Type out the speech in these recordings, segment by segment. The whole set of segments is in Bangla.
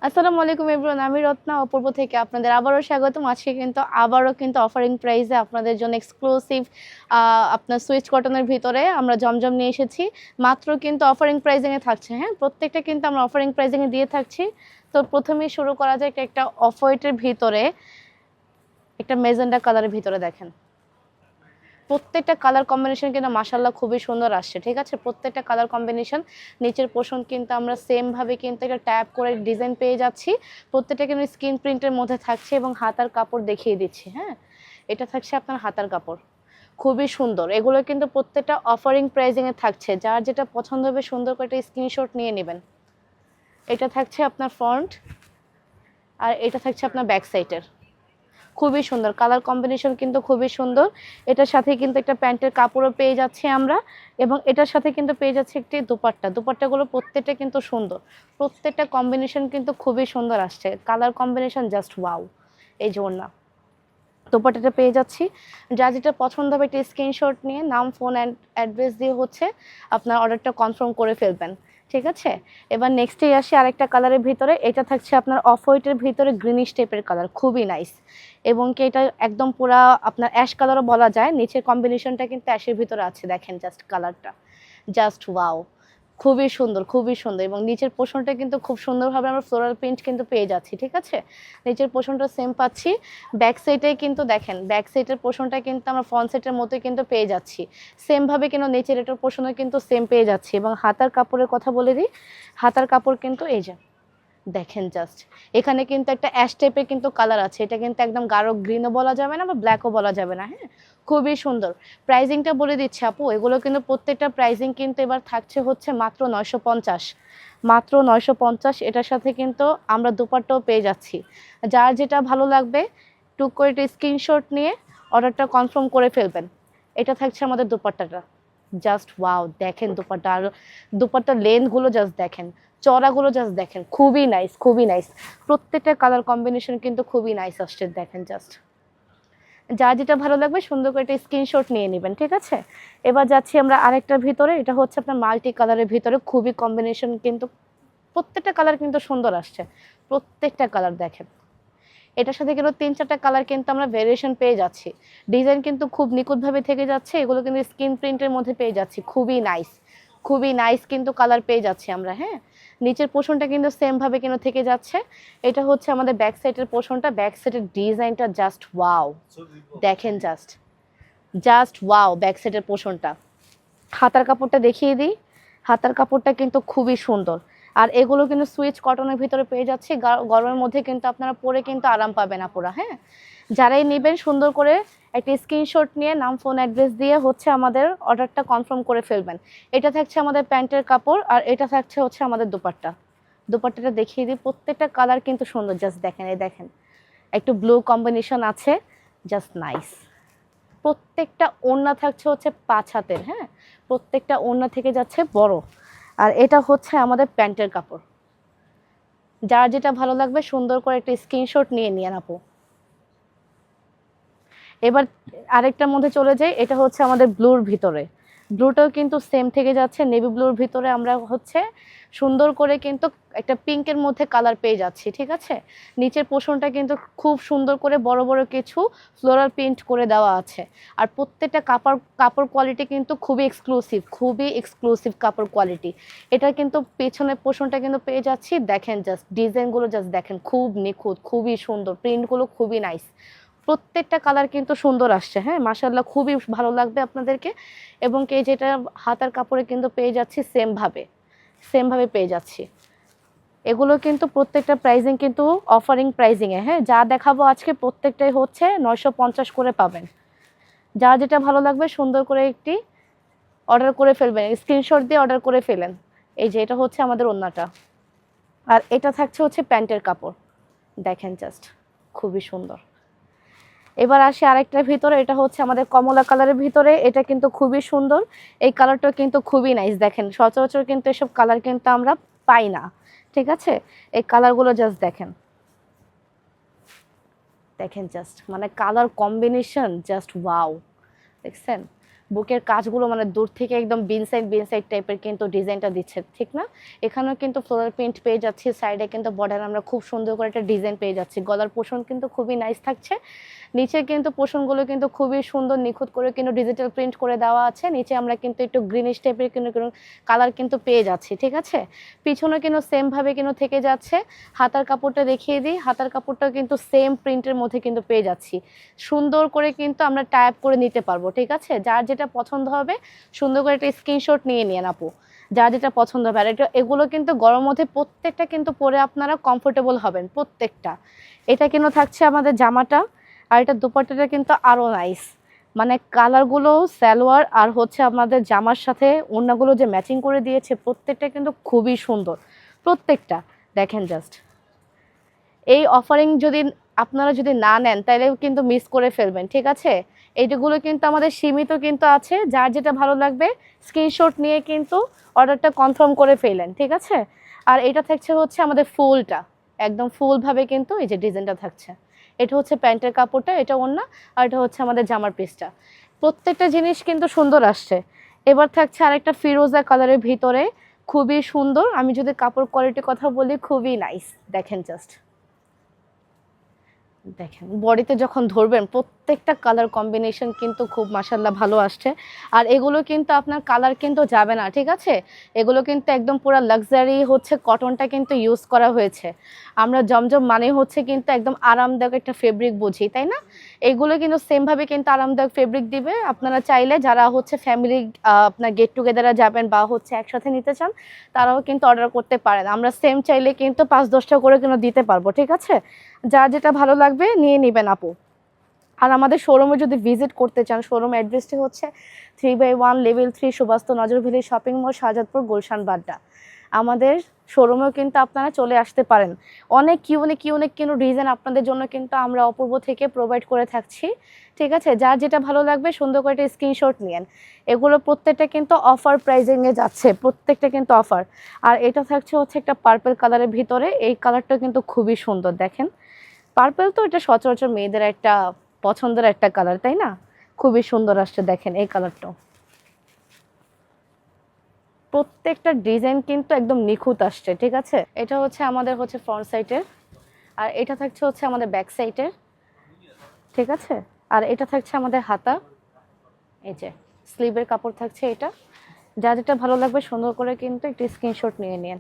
আসসালামু আলাইকুম এভরিওয়ান, আমি রত্না অপূর্ব থেকে আপনাদের আবারও স্বাগতম। আজকে আবারও অফারিং প্রাইসে আপনাদের জন্য এক্সক্লুসিভ আপনার সুইচ কটনের ভিতরে আমরা জমজম নিয়ে এসেছি। মাত্র কিন্তু অফারিং প্রাইজিংয়ে থাকছে, হ্যাঁ, প্রত্যেকটা কিন্তু আমরা অফারিং প্রাইজিংয়ে দিয়ে থাকছি। তো প্রথমেই শুরু করা যায় একটা অফ হোয়াইটের ভিতরে, একটা মেজেন্ডা কালারের ভিতরে দেখেন। প্রত্যেকটা কালার কম্বিনেশন কিন্তু মাশাআল্লাহ খুবই সুন্দর আসছে, ঠিক আছে। প্রত্যেকটা কালার কম্বিনেশন, নিচের পোর্শন কিন্তু আমরা সেম ভাবে কিন্তু একটা ট্যাপ করে ডিজাইন পেয়ে যাচ্ছি। প্রত্যেকটা কিন্তু স্ক্রিন প্রিন্টের মধ্যে থাকছে এবং হাতার কাপড় দেখিয়ে দিচ্ছি। হ্যাঁ, এটা থাকছে আপনার হাতার কাপড়, খুবই সুন্দর। এগুলো কিন্তু প্রত্যেকটা অফারিং প্রাইজিংয়ে থাকছে। যার যেটা পছন্দ হবে সুন্দর করে একটা স্ক্রিনশট নিয়ে নেবেন। এটা থাকছে আপনার ফ্রন্ট আর এটা থাকছে আপনার ব্যাক সাইডের। খুবই সুন্দর কালার কম্বিনেশন, কিন্তু খুবই সুন্দর। এটার সাথে কিন্তু একটা প্যান্টের কাপড়ও পেয়ে যাচ্ছি আমরা, এবং এটার সাথে কিন্তু পেয়ে যাচ্ছে একটি দুপাট্টাগুলো প্রত্যেকটা কিন্তু সুন্দর। প্রত্যেকটা কম্বিনেশন কিন্তু খুবই সুন্দর আসছে, কালার কম্বিনেশন জাস্ট ওয়াও। এই যে ওড়না, দোপাট্টাটা পেয়ে যাচ্ছি। যা যেটা পছন্দ হবে একটা স্ক্রিনশট নিয়ে নাম, ফোন অ্যান্ড অ্যাড্রেস দিয়ে আপনার অর্ডারটা কনফার্ম করে ফেলবেন, ঠিক আছে। এবার নেক্সটেই আসি আরেকটা কালারের ভিতরে। এটা থাকছে আপনার অফ হোয়াইটের ভিতরে গ্রিনিশ টাইপের কালার, খুবই নাইস। এবং কি এটা একদম পুরা আপনার অ্যাশ কালারও বলা যায়। নিচের কম্বিনেশনটা কিন্তু অ্যাশের ভিতরে আছে, দেখেন জাস্ট কালারটা, জাস্ট ওয়াও, খুবই সুন্দর, খুবই সুন্দর। এবং নিচের পোর্শনটা কিন্তু খুব সুন্দরভাবে আমরা ফ্লোরাল প্রিন্ট কিন্তু পেয়ে যাচ্ছি, ঠিক আছে। নিচের পোর্শনটা সেম পাচ্ছি। ব্যাক সাইডে কিন্তু দেখেন, ব্যাক সাইডের পোর্শনটা কিন্তু আমরা ফ্রন্ট সাইডের মতোই কিন্তু পেয়ে যাচ্ছি। সেমভাবে কিন্তু নিচের এটার পোর্শনও কিন্তু সেম পেয়ে যাচ্ছি। এবং হাতার কাপড়ের কথা বলে দিই, হাতার কাপড় কিন্তু এই যে দেখেন জাস্ট, এখানে কিন্তু একটা অ্যাশ টাইপের কিন্তু কালার আছে। এটা কিন্তু একদম গাঢ় গ্রিনও বলা যাবে না বা ব্ল্যাকও বলা যাবে না, হ্যাঁ, খুবই সুন্দর। প্রাইজিংটা বলে দিচ্ছি আপু, এগুলো কিন্তু প্রত্যেকটা প্রাইজিং কিন্তু এবার থাকছে হচ্ছে মাত্র 950, মাত্র 950। এটার সাথে কিন্তু আমরা দুপাট্টাও পেয়ে যাচ্ছি। যার যেটা ভালো লাগবে টুক করে একটা স্ক্রিনশট নিয়ে অর্ডারটা কনফার্ম করে ফেলবেন। এটা থাকছে আমাদের দুপাট্টাটা, জাস্ট ওয়াও, দেখেন দুপাট্টা, আর দুপাট্টার লেন্থগুলো জাস্ট দেখেন, চড়াগুলো জাস্ট দেখেন, খুবই নাইস, খুবই নাইস। প্রত্যেকটা কালার কম্বিনেশন কিন্তু খুবই নাইস আসছে, দেখেন জাস্ট। যার যেটা ভালো লাগবে সুন্দর করে একটা স্ক্রিনশট নিয়ে নেবেন, ঠিক আছে। এবার যাচ্ছি আমরা আরেকটার ভিতরে। এটা হচ্ছে আপনার মাল্টি কালারের ভিতরে, খুবই কম্বিনেশন কিন্তু প্রত্যেকটা কালার কিন্তু সুন্দর আসছে। প্রত্যেকটা কালার দেখেন, এটার সাথে কিন্তু 3-4টা কালার কিন্তু আমরা ভেরিয়েশন পেয়ে যাচ্ছি। ডিজাইন কিন্তু খুব নিখুঁতভাবে থেকে যাচ্ছে। এগুলো কিন্তু স্ক্রিন প্রিন্টের মধ্যে পেয়ে যাচ্ছি, খুবই নাইস, খুবই নাইস কিন্তু কালার পেয়ে যাচ্ছি আমরা। হ্যাঁ, নিচের পোর্শনটা কিন্তু সেম ভাবে কিন্তু থেকে যাচ্ছে। এটা হচ্ছে আমাদের ব্যাক সাইডের পোর্শনটা, ব্যাক সাইডের ডিজাইনটা জাস্ট ওয়াও, দেখেন জাস্ট, জাস্ট ওয়াও। ব্যাক সাইডের পোর্শনটা, হাতার কাপড়টা দেখিয়ে দিই। হাতার কাপড়টা কিন্তু খুবই সুন্দর। আর এগুলো কিন্তু সুইচ কটনের ভিতরে পেয়ে যাচ্ছি। গরমের মধ্যে কিন্তু আপনারা পরে কিন্তু আরাম পাবেন আপুরা। হ্যাঁ, যারাই নেবেন সুন্দর করে একটা স্ক্রিনশট নিয়ে নাম, ফোন, অ্যাড্রেস দিয়ে আমাদের অর্ডারটা কনফার্ম করে ফেলবেন। এটা থাকছে আমাদের প্যান্টের কাপড়, আর এটা থাকছে আমাদের দুপাট্টা। দুপাট্টাটা দেখিয়ে দিই। প্রত্যেকটা কালার কিন্তু সুন্দর, জাস্ট দেখেন, এই দেখেন একটু ব্লু কম্বিনেশন আছে, জাস্ট নাইস। প্রত্যেকটা ওড়না থাকছে 5 হাতের, হ্যাঁ, প্রত্যেকটা ওড়না থেকে যাচ্ছে বড়। আর এটা হচ্ছে আমাদের প্যান্টের কাপড়। যার যেটা ভালো লাগবে সুন্দর করে একটা স্ক্রিনশট নিয়ে নিন আপু। এবার আরেকটার মধ্যে চলে যাই। এটা হচ্ছে আমাদের ব্লুর ভিতরে। ব্লুটাও কিন্তু সেম থেকে যাচ্ছে, নেভি ব্লুর ভিতরে আমরা সুন্দর করে কিন্তু একটা পিঙ্কের মধ্যে কালার পেয়ে যাচ্ছি, ঠিক আছে। নিচের পোর্শনটা কিন্তু খুব সুন্দর করে বড় বড় কিছু ফ্লোরাল প্রিন্ট করে দেওয়া আছে। আর প্রত্যেকটা কাপড় কোয়ালিটি কিন্তু খুবই এক্সক্লুসিভ কাপড় কোয়ালিটি। এটা কিন্তু পেছনের পোর্শনটা কিন্তু পেয়ে যাচ্ছি, দেখেন জাস্ট ডিজাইনগুলো, জাস্ট দেখেন, খুব নিখুঁত, খুবই সুন্দর, প্রিন্টগুলো খুবই নাইস। প্রত্যেকটা কালার কিন্তু সুন্দর আসছে, হ্যাঁ, মাশাআল্লাহ, খুবই ভালো লাগবে আপনাদেরকে। এবং কি যেটা হাতার কাপড়ে কিন্তু পেয়ে যাচ্ছি সেমভাবে পেয়ে যাচ্ছি। এগুলো কিন্তু প্রত্যেকটা প্রাইজিং কিন্তু অফারিং প্রাইজিংয়ে, হ্যাঁ, যা দেখাবো আজকে প্রত্যেকটাই হচ্ছে 950 করে পাবেন। যার যেটা ভালো লাগবে সুন্দর করে একটি অর্ডার করে ফেলবেন, স্ক্রিনশট দিয়ে অর্ডার করে ফেলেন। এই যে এটা হচ্ছে আমাদের ওড়নাটা, আর এটা থাকছে প্যান্টের কাপড়, দেখেন জাস্ট, খুবই সুন্দর। এবার আসি আরেকটার ভিতরে। এটা হচ্ছে আমাদের কমলা কালারের ভিতরে। এটা কিন্তু খুবই সুন্দর, এই কালারটা কিন্তু খুবই নাইস। দেখেন সচরাচর কিন্তু এসব কালার কিন্তু আমরা পাই না, ঠিক আছে। এই কালারগুলো জাস্ট দেখেন, দেখেন জাস্ট, মানে কালার কম্বিনেশন জাস্ট ওয়াও, দেখছেন, বুকের কাজগুলো মানে দূর থেকে একদম বিন সাইড টাইপের কিন্তু ডিজাইনটা দিচ্ছে, ঠিক না? এখানেও কিন্তু ফ্লোরাল প্রিন্ট পেয়ে যাচ্ছি, সাইডে কিন্তু বর্ডার আমরা খুব সুন্দর করে একটা ডিজাইন পেয়ে যাচ্ছি। গলার পোষণ কিন্তু খুবই নাইস থাকছে। নিচে কিন্তু পোষণগুলো কিন্তু খুবই সুন্দর নিখুঁত করে কিন্তু ডিজিটাল প্রিন্ট করে দেওয়া আছে। নিচে আমরা কিন্তু একটু গ্রিনিশ টাইপের কিন্তু কালার কিন্তু পেয়ে যাচ্ছি, ঠিক আছে? পিছনে কিন্তু সেম ভাবে কিন্তু থেকে যাচ্ছে। হাতার কাপড়টা দেখিয়ে দিই, হাতার কাপড়টা কিন্তু সেম প্রিন্টের মধ্যে কিন্তু পেয়ে যাচ্ছি। সুন্দর করে কিন্তু আমরা টাইপ করে নিতে পারবো, ঠিক আছে? যার যেটা পছন্দ হবে সুন্দর করে একটা স্ক্রিনশট নিয়ে নিন আপু, যার যেটা পছন্দ হবে। আর এটা এগুলো কিন্তু গরম মধ্যে প্রত্যেকটা কিন্তু পরে আপনারা কমফোর্টেবল হবেন প্রত্যেকটা। এটা কিন্তু থাকছে আমাদের জামাটা, আর এটা দুপাট্টাটা কিন্তু আরো নাইস, মানে কালারগুলো সালোয়ার আর হচ্ছে আমাদের জামার সাথে ওড়নাগুলো যে ম্যাচিং করে দিয়েছে প্রত্যেকটা কিন্তু খুবই সুন্দর প্রত্যেকটা। দেখেন জাস্ট এই অফারিং যদি আপনারা যদি না নেন তাহলে কিন্তু মিস করে ফেলবেন, ঠিক আছে? এইগুলো কিন্তু আমাদের সীমিত কিন্তু আছে, যার যেটা ভালো লাগবে স্ক্রিনশট নিয়ে কিন্তু অর্ডারটা কনফার্ম করে ফেলেন, ঠিক আছে? আর এটা থাকছে হচ্ছে আমাদের ফুলটা, একদম ফুলভাবে কিন্তু এই যে ডিজাইনটা থাকছে। এটা হচ্ছে প্যান্টের কাপড়টা, এটা ওড়না, আর এটা হচ্ছে আমাদের জামার পিসটা। প্রত্যেকটা জিনিস কিন্তু সুন্দর আসছে। এবার থাকছে আরেকটা ফিরোজা কালারের ভিতরে, খুবই সুন্দর। আমি যদি কাপড় কোয়ালিটির কথা বলি খুবই নাইস। দেখেন জাস্ট, দেখেন বডিতে যখন ধরবেন প্রত্যেকটা কালার কম্বিনেশন কিন্তু খুব মাশাআল্লাহ ভালো আসছে। আর এগুলো কিন্তু আপনার কালার কিন্তু যাবে না, ঠিক আছে? এগুলো কিন্তু একদম পুরো লাক্সারি হচ্ছে কটনটা কিন্তু ইউজ করা হয়েছে। আমরা জমজম মানে হচ্ছে কিন্তু একদম আরামদায়ক একটা ফেব্রিক বুঝি, তাই না? এগুলো কিন্তু সেমভাবে কিন্তু আরামদায়ক ফেব্রিক দিবে। আপনারা চাইলে যারা হচ্ছে ফ্যামিলি আপনার গেট টুগেদারে যাবেন বা হচ্ছে একসাথে নিতে চান তারাও কিন্তু অর্ডার করতে পারেন। আমরা সেম চাইলে কিন্তু 5-10টা করে কিন্তু দিতে পারবো, ঠিক আছে? যার যেটা ভালো লাগবে নিয়ে নেবেন আপু। আর আমাদের শোরুমে যদি ভিজিট করতে চান, শোরুম অ্যাড্রেসটি হচ্ছে 3/1 level 3 Subastu Nazar valley shopping mall, Shahjadpur, Gulshan, Badda. আমাদের শোরুমেও কিন্তু আপনারা চলে আসতে পারেন। অনেক ইউনিক ইউনিক কিন্তু ডিজাইন আপনাদের জন্য কিন্তু আমরা অপূর্ব থেকে প্রোভাইড করে থাকছি, ঠিক আছে? যার যেটা ভালো লাগবে সুন্দর করে একটা স্ক্রিনশট নিয়েন। এগুলো প্রত্যেকটা কিন্তু অফার প্রাইজিংয়ে যাচ্ছে, প্রত্যেকটা কিন্তু অফার। আর এটা থাকছে হচ্ছে একটা পার্পল কালারের ভিতরে, এই কালারটা কিন্তু খুবই সুন্দর। দেখেন পার্পল তো এটা সচরাচর মেয়েদের একটা পছন্দের একটা কালার, তাই না? খুবই সুন্দর আসছে, দেখেন এই কালারটাও। প্রত্যেকটা ডিজাইন কিন্তু একদম নিখুঁত আসছে, ঠিক আছে? এটা হচ্ছে আমাদের হচ্ছে ফ্রন্ট সাইডের, আর এটা থাকছে হচ্ছে আমাদের ব্যাক সাইডের, ঠিক আছে? আর এটা থাকছে আমাদের হাতা, এই যে স্লিভের কাপড় থাকছে এটা। যা যেটা ভালো লাগবে সুন্দর করে কিন্তু একটি স্ক্রিনশট নিয়ে নিন।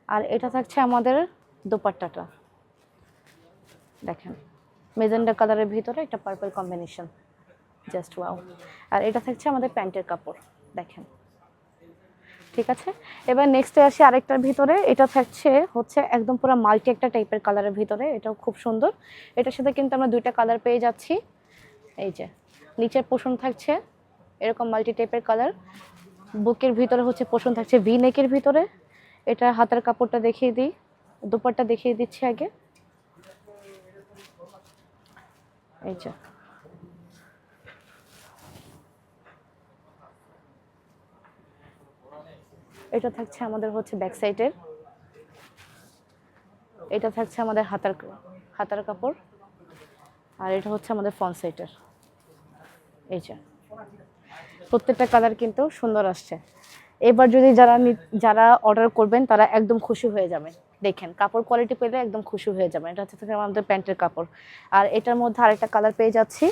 আর এটা থাকছে আমাদের দোপাট্টাটা, দেখেন মেজেন্ডা কালারের ভিতরে একটা পার্পল কম্বিনেশন, জাস্ট ওয়াও। আর এটা থাকছে আমাদের প্যান্টের কাপড়, দেখেন, ঠিক আছে? এবার নেক্সটে আসি আরেকটার ভিতরে, এটা থাকছে হচ্ছে একদম পুরো মাল্টি একটা টাইপের কালারের ভিতরে, এটাও খুব সুন্দর। এটার সাথে কিন্তু আমরা দুইটা কালার পেয়ে যাচ্ছি। এই যে নিচের পোষণ থাকছে এরকম মাল্টি টাইপের কালার, বুকের ভিতরে হচ্ছে পোষণ থাকছে ভি নেকের ভিতরে। এটা হাতার কাপড়টা দেখিয়ে দিই, দুপাট্টা দেখিয়ে দিচ্ছি আগে। এই যে এটা থাকছে আমাদের হচ্ছে ব্যাক সাইডের, এটা থাকছে আমাদের হাতার কাপড়, আর এটা হচ্ছে আমাদের ফ্রন্ট সাইডের। এই যে প্রত্যেকটা কালার কিন্তু সুন্দর আসছে। এবার যদি যারা অর্ডার করবেন তারা একদম খুশি হয়ে যাবেন। দেখেন কাপড় কোয়ালিটি পেলে একদম খুশি হয়ে যাবেন। এটা হচ্ছে আমাদের প্যান্টের কাপড়। আর এটার মধ্যে আরেকটা কালার পেয়ে যাচ্ছি,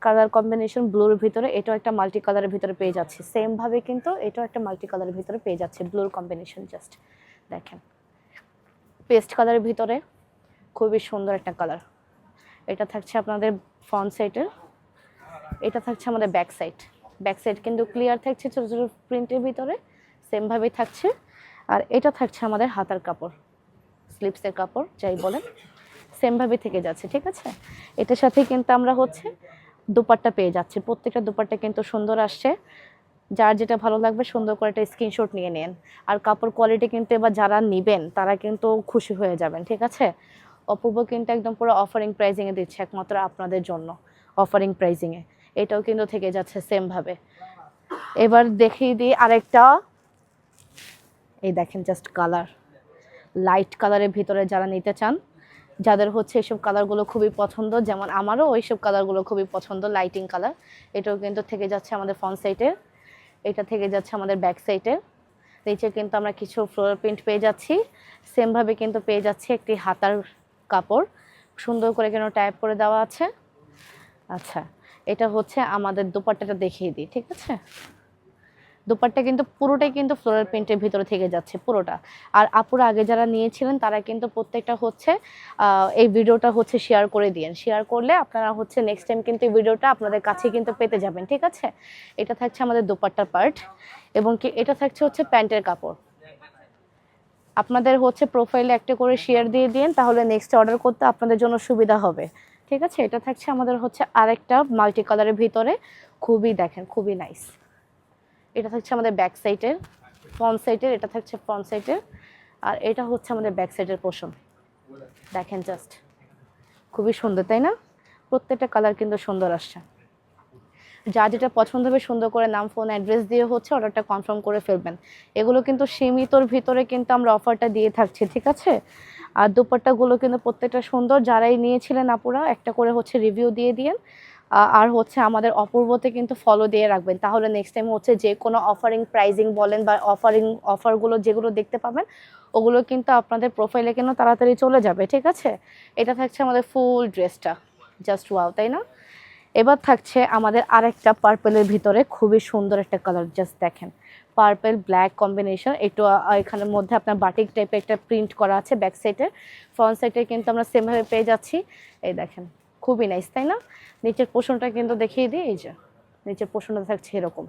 কালার কম্বিনেশন ব্লুর ভিতরে, এটাও একটা মাল্টি কালারের ভিতরে পেয়ে যাচ্ছি। সেম ভাবে কিন্তু এটাও একটা মাল্টি কালারের ভিতরে পেয়ে যাচ্ছে, ব্লুর কম্বিনেশন। জাস্ট দেখেন পেস্ট কালারের ভিতরে খুবই সুন্দর একটা কালার। এটা থাকছে আপনাদের ফ্রন্ট সাইডের, এটা থাকছে আমাদের ব্যাক সাইড। ব্যাক সাইড কিন্তু ক্লিয়ার থাকছে ছোটো ছোটো প্রিন্টের ভিতরে, সেমভাবেই থাকছে। আর এটা থাকছে আমাদের হাতার কাপড়, স্লিপসের কাপড় যাই বলেন, সেমভাবে থেকে যাচ্ছে, ঠিক আছে? এটার সাথে কিন্তু আমরা হচ্ছে দুপাট্টা পেয়ে যাচ্ছি। প্রত্যেকটা দুপাট্টা কিন্তু সুন্দর আসছে। যার যেটা ভালো লাগবে সুন্দর করে একটা স্ক্রিনশট নিয়ে নেন। আর কাপড় কোয়ালিটি কিন্তু এবার যারা নেবেন তারা কিন্তু খুশি হয়ে যাবেন, ঠিক আছে? অপূর্ব কিন্তু একদম পুরো অফারিং প্রাইজিংয়ে দিচ্ছে একমাত্র আপনাদের জন্য, অফারিং প্রাইজিংয়ে। এটাও কিন্তু থেকে যাচ্ছে সেমভাবে। এবার দেখিয়ে দিই আরেকটা, এই দেখেন জাস্ট কালার, লাইট কালারের ভিতরে যারা নিতে চান যাদের হচ্ছে এসব কালারগুলো খুবই পছন্দ, যেমন আমারও ওইসব কালারগুলো খুবই পছন্দ, লাইটিং কালার। এটাও কিন্তু থেকে যাচ্ছে আমাদের ফ্রন্ট সাইডের, এটা থেকে যাচ্ছে আমাদের ব্যাক সাইডের। নিচে কিন্তু আমরা কিছু ফ্লোরাল প্রিন্ট পেয়ে যাচ্ছি, সেমভাবে কিন্তু পেয়ে যাচ্ছি একটি হাতার কাপড়, সুন্দর করে কেন টাইপ করে দেওয়া আছে। আচ্ছা, এটা হচ্ছে আমাদের দোপাট্টাটা দেখিয়ে দিই, ঠিক আছে? দোপাট্টা কিন্তু পুরোটাই কিন্তু ফ্লোরাল প্রিন্টের ভিতরে থেকে যাচ্ছে পুরোটা। আর আপুরা আগে যারা নিয়েছিলেন তারা কিন্তু প্রত্যেকটা হচ্ছে এই ভিডিওটা হচ্ছে শেয়ার করে দিয়েন, শেয়ার করলে আপনারা হচ্ছে নেক্সট টাইম কিন্তু এই ভিডিওটা আপনাদের কাছে কিন্তু পেতে যাবেন, ঠিক আছে? এটা থাকছে আমাদের দোপাট্টার পার্ট, এবং কি এটা থাকছে হচ্ছে প্যান্টের কাপড়। আপনাদের হচ্ছে প্রোফাইলে একটা করে শেয়ার দিয়ে দিন, তাহলে নেক্সট অর্ডার করতে আপনাদের জন্য সুবিধা হবে, ঠিক আছে? এটা থাকছে আমাদের হচ্ছে আরেকটা মাল্টি কালারের ভিতরে, খুবই দেখেন খুবই নাইস। এটা থাকছে আমাদের ব্যাক সাইডের, ফ্রন্ট সাইডের, এটা থাকছে ফ্রন্ট সাইডের, আর এটা হচ্ছে আমাদের ব্যাক সাইডের পোর্শন। দেখেন জাস্ট খুবই সুন্দর, তাই না? প্রত্যেকটা কালার কিন্তু সুন্দর আসছে। যা যেটা পছন্দ হবে সুন্দর করে নাম, ফোন, অ্যাড্রেস দিয়ে হচ্ছে অর্ডারটা কনফার্ম করে ফেলবেন। এগুলো কিন্তু সীমিতর ভিতরে কিন্তু আমরা অফারটা দিয়ে থাকছি, ঠিক আছে? আর দুপাট্টাগুলো কিন্তু প্রত্যেকটা সুন্দর। যারাই নিয়েছিলেন আপুরা একটা করে হচ্ছে রিভিউ দিয়ে দিয়েন, আর হচ্ছে আমাদের অপূর্বতে কিন্তু ফলো দিয়ে রাখবেন, তাহলে নেক্সট টাইম হচ্ছে যে কোনো অফারিং প্রাইজিং বলেন বা অফারগুলো যেগুলো দেখতে পাবেন ওগুলো কিন্তু আপনাদের প্রোফাইলে কেন তাড়াতাড়ি চলে যাবে, ঠিক আছে? এটা থাকছে আমাদের ফুল ড্রেসটা, জাস্ট ওয়াও, তাই না? এবার থাকছে আমাদের আরেকটা পার্পেলের ভিতরে খুবই সুন্দর একটা কালার, জাস্ট দেখেন পার্পেল ব্ল্যাক কম্বিনেশন। একটু এখানের মধ্যে আপনার বাটিক টাইপের একটা প্রিন্ট করা আছে ব্যাক সাইডে, ফ্রন্ট সাইডে কিন্তু আমরা সেমভাবে পেয়ে যাচ্ছি। এই দেখেন খুবই নাইস, তাই না? নিচের পোর্শনটা কিন্তু দেখিয়ে দিই, এই যে নিচের পোর্শনটা থাকছে এরকম।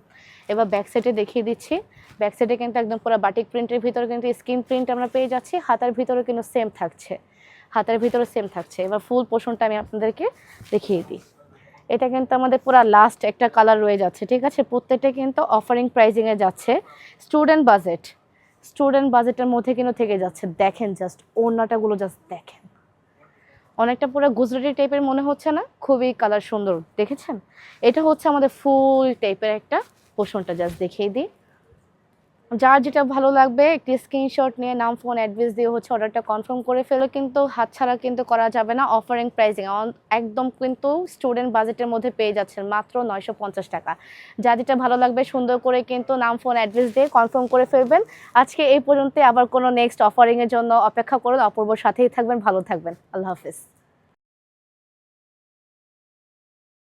এবার ব্যাক সাইডে দেখিয়ে দিচ্ছি, ব্যাক সাইডে কিন্তু একদম পুরো বাটিক প্রিন্টের ভিতরে কিন্তু স্কিন প্রিন্ট আমরা পেয়ে যাচ্ছি, হাতার ভিতরে কিন্তু সেম থাকছে, হাতার ভিতরে সেম থাকছে। এবার ফুল পোর্শনটা আমি আপনাদেরকে দেখিয়ে দিই। এটা কিন্তু আমাদের পুরো লাস্ট একটা কালার রয়ে যাচ্ছে, ঠিক আছে? প্রত্যেকটা কিন্তু অফারিং প্রাইজিংয়ে যাচ্ছে, স্টুডেন্ট বাজেটের মধ্যে কিন্তু থেকে যাচ্ছে। দেখেন জাস্ট ওড়নাটাগুলো জাস্ট দেখেন, অনেকটা পুরো গুজরাটি টাইপের মনে হচ্ছে না? খুবই কালার সুন্দর, দেখেছেন? এটা হচ্ছে আমাদের ফুল টাইপের একটা পোর্শনটা, জাস্ট দেখিয়ে দিই। যার যেটা ভালো লাগবে একটি স্ক্রিনশট নিয়ে নাম, ফোন, অ্যাড্রেস দিয়ে হচ্ছে অর্ডারটা কনফার্ম করে ফেলো, কিন্তু হাতছাড়া কিন্তু করা যাবে না। অফারিং প্রাইসিং একদম কিন্তু স্টুডেন্ট বাজেটের মধ্যে পেয়ে যাচ্ছেন মাত্র 950 টাকা। যার যেটা ভালো লাগবে সুন্দর করে কিন্তু নাম, ফোন, অ্যাড্রেস দিয়ে কনফার্ম করে ফেলবেন। আজকে এই পর্যন্ত, আবার কোনো নেক্সট অফারিংয়ের জন্য অপেক্ষা করুন। অপূর্বর সাথেই থাকবেন, ভালো থাকবেন, আল্লাহ হাফিজ।